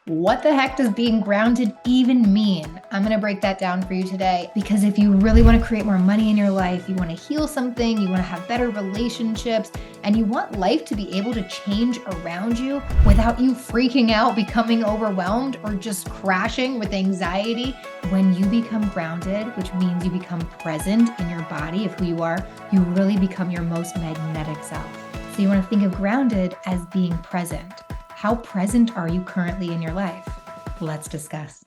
What the heck does being grounded even mean? I'm going to break that down for you today because if you really want to create more money in your life, you want to heal something, you want to have better relationships, and you want life to be able to change around you without you freaking out, becoming overwhelmed, or just crashing with anxiety, when you become grounded, which means you become present in your body of who you are, you really become your most magnetic self. So you want to think of grounded as being present. How present are you currently in your life? Let's discuss.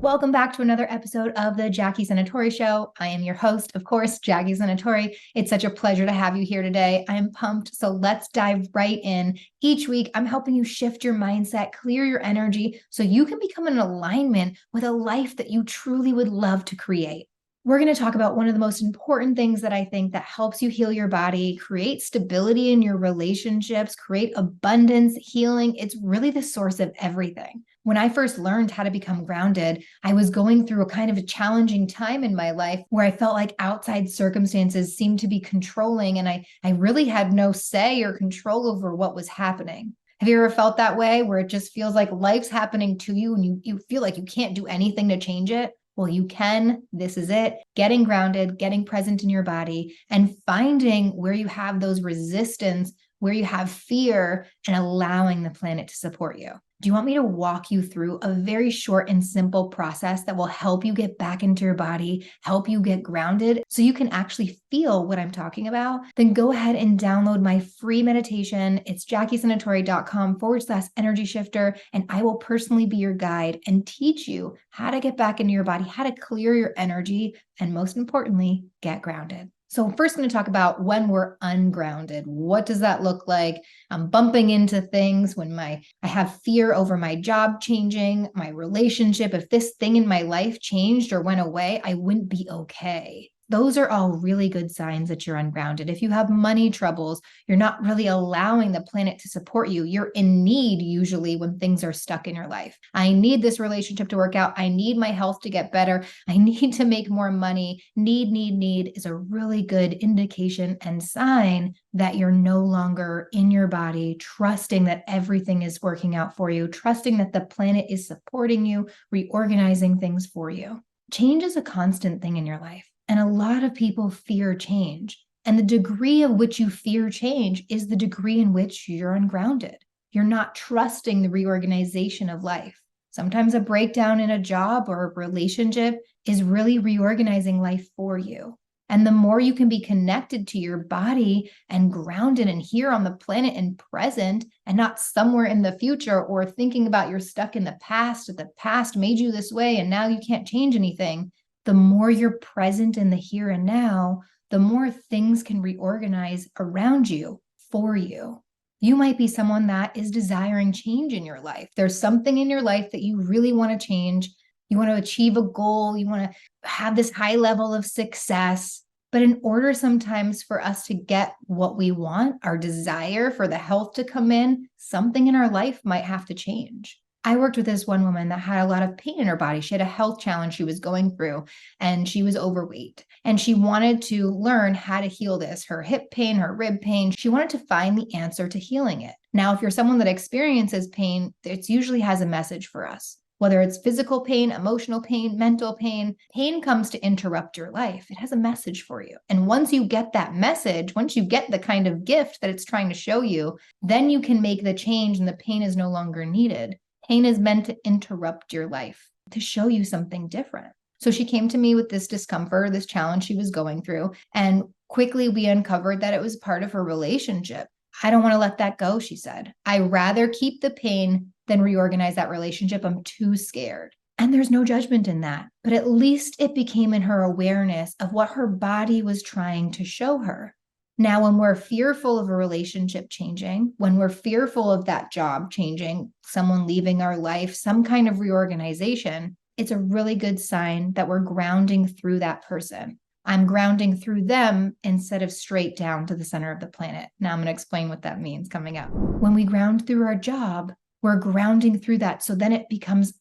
Welcome back to another episode of the Jackie Senatori Show. I am your host, of course, Jackie Senatori. It's such a pleasure to have you here today. I am pumped, so let's dive right in. Each week, I'm helping you shift your mindset, clear your energy, so you can become in alignment with a life that you truly would love to create. We're going to talk about one of the most important things that I think that helps you heal your body, create stability in your relationships, create abundance, healing. It's really the source of everything. When I first learned how to become grounded, I was going through a kind of a challenging time in my life where I felt like outside circumstances seemed to be controlling, and I really had no say or control over what was happening. Have you ever felt that way where it just feels like life's happening to you and you feel like you can't do anything to change it? Well, you can. This is it. Getting grounded, getting present in your body, and finding where you have those resistance, where you have fear, and allowing the planet to support you. Do you want me to walk you through a very short and simple process that will help you get back into your body, help you get grounded so you can actually feel what I'm talking about? Then go ahead and download my free meditation. It's jackiesenatori.com/energy shifter, and I will personally be your guide and teach you how to get back into your body, how to clear your energy, and most importantly, get grounded. So I'm first going to talk about when we're ungrounded. What does that look like? I'm bumping into things when I have fear over my job changing, my relationship. If this thing in my life changed or went away, I wouldn't be okay. Those are all really good signs that you're ungrounded. If you have money troubles, you're not really allowing the planet to support you. You're in need usually when things are stuck in your life. I need this relationship to work out. I need my health to get better. I need to make more money. Need is a really good indication and sign that you're no longer in your body, trusting that everything is working out for you, trusting that the planet is supporting you, reorganizing things for you. Change is a constant thing in your life. And a lot of people fear change. And the degree of which you fear change is the degree in which you're ungrounded. You're not trusting the reorganization of life. Sometimes a breakdown in a job or a relationship is really reorganizing life for you. And the more you can be connected to your body and grounded and here on the planet and present and not somewhere in the future or thinking about you're stuck in the past, that the past made you this way and now you can't change anything, the more you're present in the here and now, the more things can reorganize around you for you. You might be someone that is desiring change in your life. There's something in your life that you really want to change. You want to achieve a goal. You want to have this high level of success. But in order sometimes for us to get what we want, our desire for the health to come in, something in our life might have to change. I worked with this one woman that had a lot of pain in her body. She had a health challenge she was going through, and she was overweight. And she wanted to learn how to heal this, her hip pain, her rib pain. She wanted to find the answer to healing it. Now, if you're someone that experiences pain, it usually has a message for us. Whether it's physical pain, emotional pain, mental pain, pain comes to interrupt your life. It has a message for you. And once you get that message, once you get the kind of gift that it's trying to show you, then you can make the change and the pain is no longer needed. Pain is meant to interrupt your life, to show you something different. So she came to me with this discomfort, this challenge she was going through, and quickly we uncovered that it was part of her relationship. I don't want to let that go, she said. I rather keep the pain than reorganize that relationship. I'm too scared. And there's no judgment in that, but at least it became in her awareness of what her body was trying to show her. Now, when we're fearful of a relationship changing, when we're fearful of that job changing, someone leaving our life, some kind of reorganization, it's a really good sign that we're grounding through that person. I'm grounding through them instead of straight down to the center of the planet. Now I'm going to explain what that means coming up. When we ground through our job, We're grounding through that. So then it becomes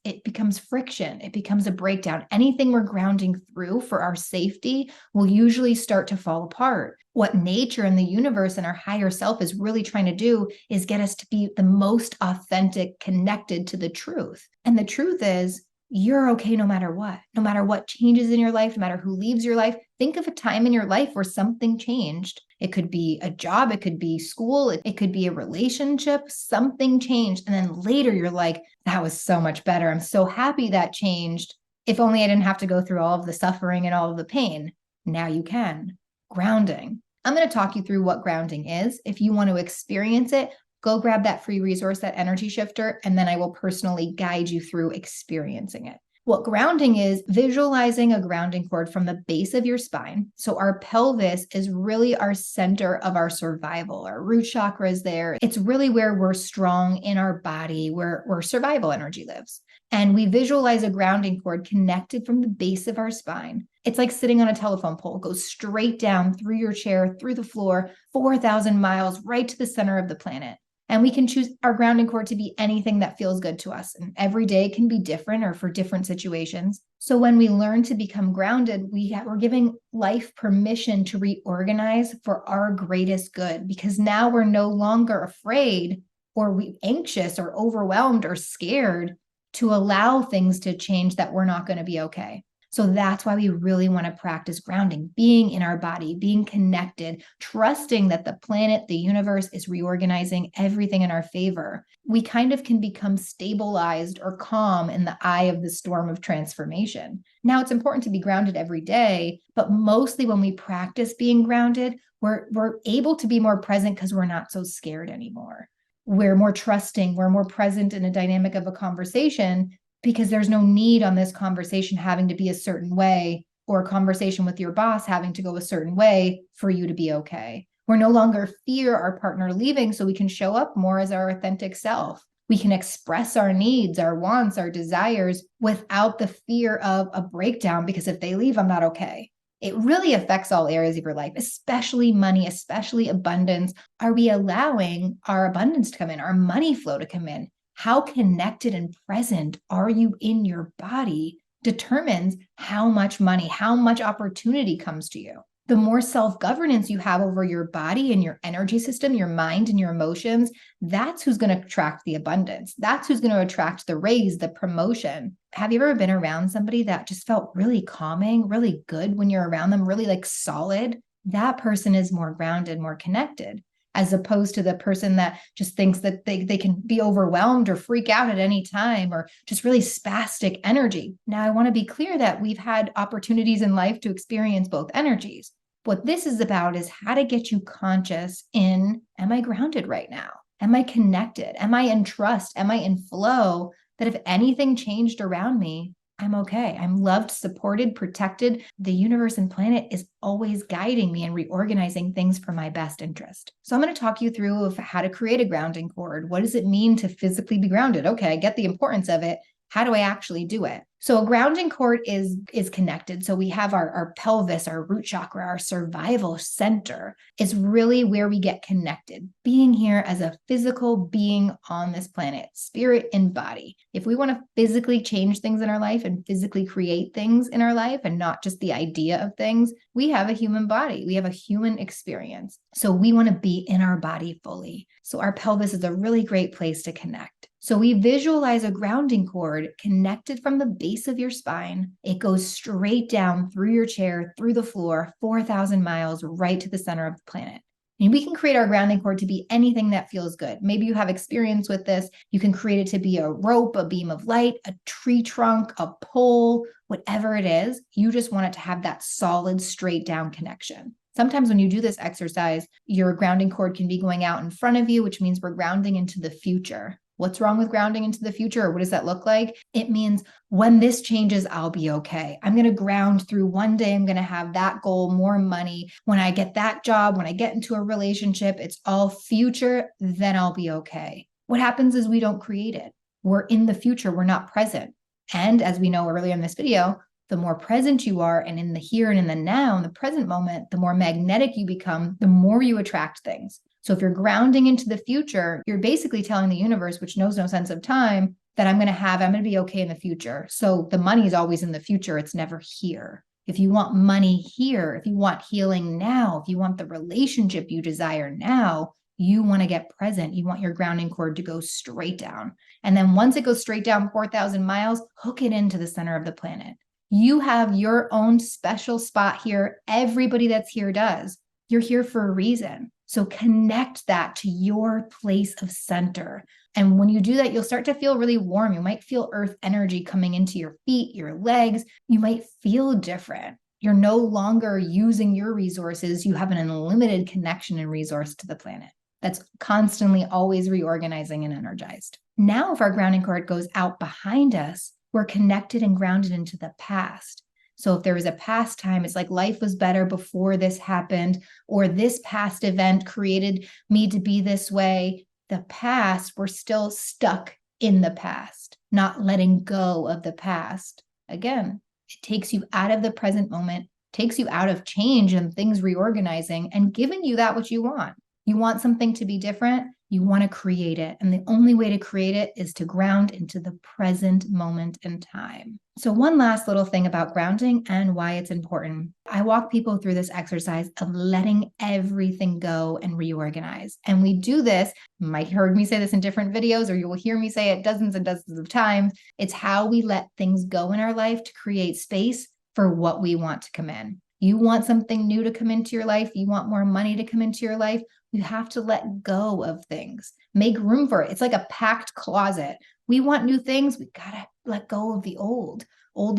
friction. It becomes a breakdown. Anything we're grounding through for our safety will usually start to fall apart. What nature and the universe and our higher self is really trying to do is get us to be the most authentic, connected to the truth. And the truth is, you're okay no matter what changes in your life, no matter who leaves your life. Think of a time in your life where something changed. It could be a job, it could be school, it could be a relationship, something changed. And then later you're like, that was so much better. I'm so happy that changed. If only I didn't have to go through all of the suffering and all of the pain. Now you can. Grounding. I'm going to talk you through what grounding is. If you want to experience it, go grab that free resource, that energy shifter, and then I will personally guide you through experiencing it. What grounding is, visualizing a grounding cord from the base of your spine. So our pelvis is really our center of our survival. Our root chakra is there. It's really where we're strong in our body, where survival energy lives. And we visualize a grounding cord connected from the base of our spine. It's like sitting on a telephone pole. It goes straight down through your chair, through the floor, 4,000 miles, right to the center of the planet. And we can choose our grounding cord to be anything that feels good to us. And every day can be different or for different situations. So when we learn to become grounded, we're giving life permission to reorganize for our greatest good, because now we're no longer afraid or anxious or overwhelmed or scared to allow things to change that we're not going to be okay. So that's why we really want to practice grounding, being in our body, being connected, trusting that the planet, the universe is reorganizing everything in our favor. We kind of can become stabilized or calm in the eye of the storm of transformation. Now, it's important to be grounded every day, but mostly when we practice being grounded, we're able to be more present because we're not so scared anymore. We're more trusting, we're more present in a dynamic of a conversation, because there's no need on this conversation having to be a certain way, or a conversation with your boss having to go a certain way for you to be okay. We're no longer fear our partner leaving, so we can show up more as our authentic self. We can express our needs, our wants, our desires without the fear of a breakdown, because if they leave, I'm not okay. It really affects all areas of your life, especially money, especially abundance. Are we allowing our abundance to come in, our money flow to come in? How connected and present are you in your body determines how much money, how much opportunity comes to you. The more self-governance you have over your body and your energy system, your mind and your emotions, that's who's going to attract the abundance. That's who's going to attract the raise, the promotion. Have you ever been around somebody that just felt really calming, really good when you're around them, really like solid? That person is more grounded, more connected, as opposed to the person that just thinks that they can be overwhelmed or freak out at any time, or just really spastic energy. Now, I want to be clear that we've had opportunities in life to experience both energies. What this is about is how to get you conscious in, am I grounded right now? Am I connected? Am I in trust? Am I in flow? That if anything changed around me, I'm okay. I'm loved, supported, protected. The universe and planet is always guiding me and reorganizing things for my best interest. So I'm going to talk you through of how to create a grounding cord. What does it mean to physically be grounded? Okay, I get the importance of it. How do I actually do it? So a grounding cord is connected. So we have our pelvis, our root chakra, our survival center is really where we get connected, being here as a physical being on this planet, spirit and body. If we want to physically change things in our life and physically create things in our life and not just the idea of things, we have a human body. We have a human experience. So we want to be in our body fully. So our pelvis is a really great place to connect. So we visualize a grounding cord connected from the base of your spine. It goes straight down through your chair, through the floor, 4,000 miles, right to the center of the planet. And we can create our grounding cord to be anything that feels good. Maybe you have experience with this. You can create it to be a rope, a beam of light, a tree trunk, a pole, whatever it is. You just want it to have that solid, straight down connection. Sometimes when you do this exercise, your grounding cord can be going out in front of you, which means we're grounding into the future. What's wrong with grounding into the future? Or what does that look like? It means when this changes, I'll be okay. I'm going to ground through one day. I'm going to have that goal, more money. When I get that job, when I get into a relationship, it's all future, then I'll be okay. What happens is we don't create it. We're in the future. We're not present. And as we know earlier in this video, the more present you are and in the here and in the now, in the present moment, the more magnetic you become, the more you attract things. So if you're grounding into the future, you're basically telling the universe, which knows no sense of time, that I'm going to be okay in the future. So the money is always in the future. It's never here. If you want money here, if you want healing now, if you want the relationship you desire now, you want to get present. You want your grounding cord to go straight down. And then once it goes straight down 4,000 miles, hook it into the center of the planet. You have your own special spot here. Everybody that's here does. You're here for a reason. So connect that to your place of center. And when you do that, you'll start to feel really warm. You might feel earth energy coming into your feet, your legs. You might feel different. You're no longer using your resources. You have an unlimited connection and resource to the planet that's constantly always reorganizing and energized. Now, if our grounding cord goes out behind us, we're connected and grounded into the past. So if there was a past time, it's like life was better before this happened, or this past event created me to be this way. The past, we're still stuck in the past, not letting go of the past. Again, it takes you out of the present moment, takes you out of change and things reorganizing and giving you that what you want. You want something to be different, you want to create it. And the only way to create it is to ground into the present moment in time. So one last little thing about grounding and why it's important. I walk people through this exercise of letting everything go and reorganize. And we do this, you might have heard me say this in different videos, or you will hear me say it dozens and dozens of times. It's how we let things go in our life to create space for what we want to come in. You want something new to come into your life. You want more money to come into your life. You have to let go of things. Make room for it. It's like a packed closet. We want new things. We got to let go of the old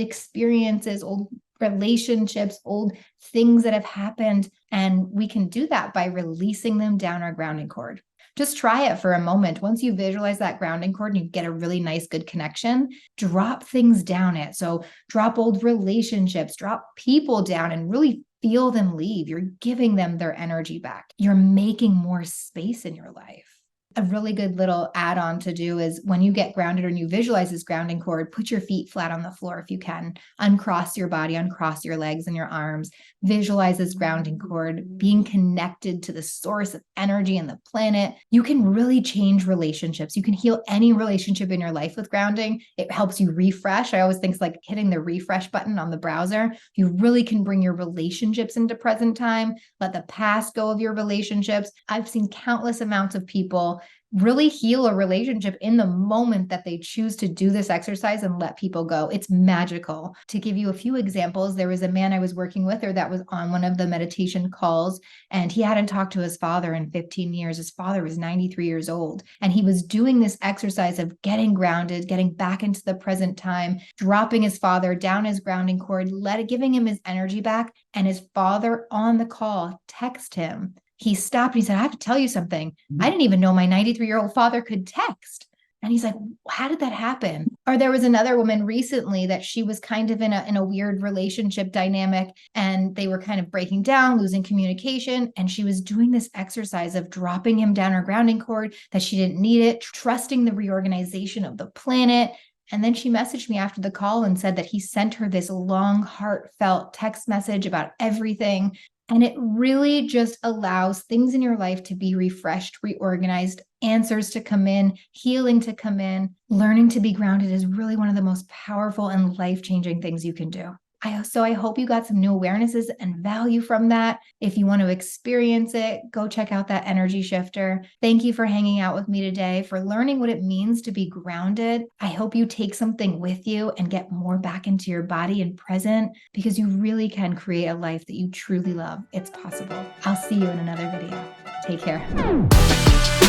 experiences, old relationships, old things that have happened. And we can do that by releasing them down our grounding cord. Just try it for a moment. Once you visualize that grounding cord and you get a really nice, good connection, drop things down it. So drop old relationships, drop people down and really feel them leave. You're giving them their energy back. You're making more space in your life. A really good little add-on to do is when you get grounded and you visualize this grounding cord, put your feet flat on the floor if you can. Uncross your body, uncross your legs and your arms. Visualize this grounding cord, being connected to the source of energy and the planet. You can really change relationships. You can heal any relationship in your life with grounding. It helps you refresh. I always think it's like hitting the refresh button on the browser. You really can bring your relationships into present time. Let the past go of your relationships. I've seen countless amounts of people really heal a relationship in the moment that they choose to do this exercise and let people go. It's magical. To give you a few examples, there was a man I was working with, or that was on one of the meditation calls, and he hadn't talked to his father in 15 years. His father was 93 years old, and he was doing this exercise of getting grounded, getting back into the present time, dropping his father down his grounding cord, giving him his energy back, and his father on the call texted him. He stopped and he said, I have to tell you something. I didn't even know my 93-year-old father could text. And he's like, how did that happen? Or there was another woman recently that she was kind of in a weird relationship dynamic, and they were kind of breaking down, losing communication. And she was doing this exercise of dropping him down her grounding cord, that she didn't need it, trusting the reorganization of the planet. And then she messaged me after the call and said that he sent her this long, heartfelt text message about everything. And it really just allows things in your life to be refreshed, reorganized, answers to come in, healing to come in. Learning to be grounded is really one of the most powerful and life-changing things you can do. I hope you got some new awarenesses and value from that. If you want to experience it, go check out that energy shifter. Thank you for hanging out with me today, for learning what it means to be grounded. I hope you take something with you and get more back into your body and present, because you really can create a life that you truly love. It's possible. I'll see you in another video. Take care.